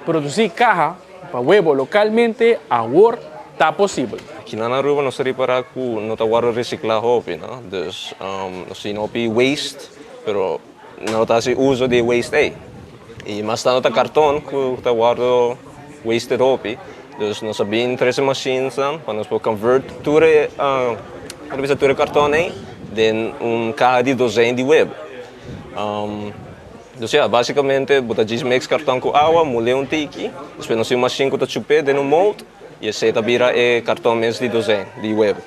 Produzir caja para huevo localmente ahora está posible. Aqui na Aruba nós reparar que não está agora reciclar roupa, né? Dus, nós temos waste, pero não está se uso de waste aí. E mas está no cartão que está guardo waste roupa. Dus nós sabemos três machines para nós poder convert tudo cartão aí, em carro de 200 de web. Dus ja, basicamente, botar 10 mix cartão com água, molhar tiki, depois nós temos uma machine que está chupando dentro do molde, e aceita vira cartão mesmo de 200 de web.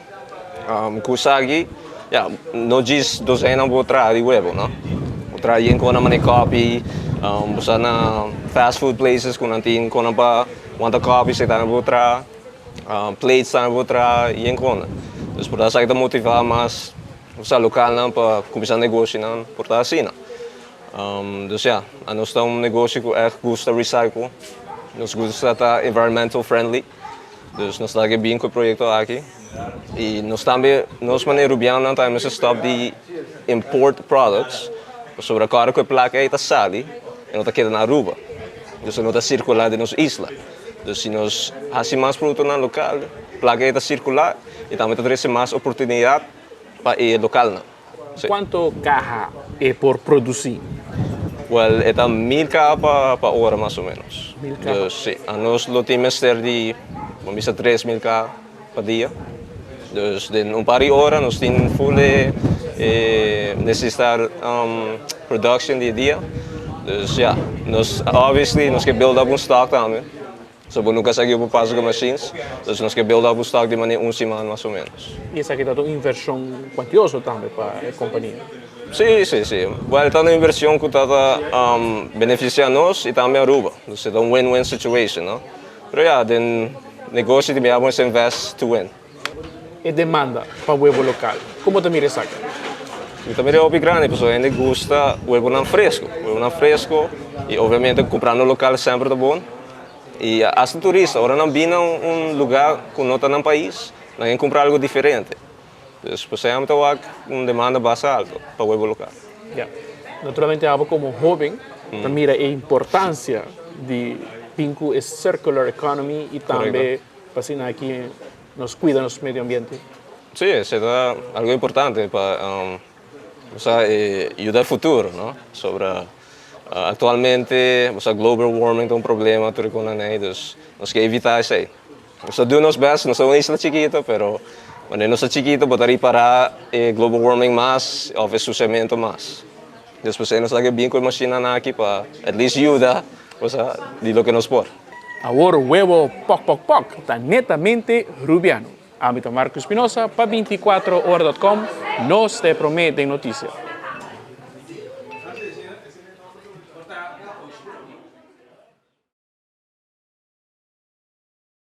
Kusagi, ja, não diz 200 não vou trazer de web, não? Vou trazer com uma copy, botar na fast food places com nantin com uma pa, quanta copy você tá na vou trazer, plates tá na vou trazer e encontra. Dus por isso que motivar mais o local não para começar a negócio não, por tá assim, não. Dus ja, nós estamos negócio que echt gosta recycle, nós gosta estar environmental friendly, dus nós estamos bem com o projeto aqui. E nós também, nós maneira rubiana temos stop de import products, sobre a cara que a placa aí está sali, e não está quedando na Aruba, dus não está circulando nas islas. Dus se nós fazemos mais produto no local, a placa aí está circular e também traz mais oportunidade para o local. Não. Quanto caja é por produzir? Well, está 1000 cajas para hora mais ou menos. 1000 cajas? Dus, sim, nós temos de, vamos dizer, 3000 cajas por dia. Dus in paar horas nós temos full necessitar production de dia. Dus ja, nós obviously nós que build up stock também. So, nunca seguimos para as machines, então nós que build up stock de maneira semana mais ou menos. E essa aqui está uma inversão quantiosa também para a companhia? Sim, sim, sim. Well, está uma inversão que está beneficiar nós e também a Aruba. Então é uma win-win situation, não? Mas ja, o negócio devemos invest to win. E demanda para o huevo local, como te mira essa? Eu também é grande, porque a gente gosta do huevo não fresco. Huevo não fresco e obviamente comprar no local sempre é bom. E as turistas, agora não vêm lugar que não está no país, não vêm comprar algo diferente. Então, precisamos ter uma demanda bastante alta para o huevo local. Yeah. Naturalmente, algo como jovem, mira a importância de vincular a circular economy e também para aqui nos cuida do meio ambiente. Sim, isso é algo importante para ajudar o futuro, não? Sobre atualmente, o global warming é problema, tudo com nós queremos evitar isso aí. Nós fazemos best, nós somos uma isla chiquita, mas quando nós somos chiquitos, podemos reparar o global warming mais, ou o sucimento mais. Depois nós estamos bem com a máquina aqui para, at least, ajudar de lo que nos pode. Agora o huevo poc poc poc está netamente rubiano. Âmbito Marco Espinosa para 24horas.com, nos te promete notícia.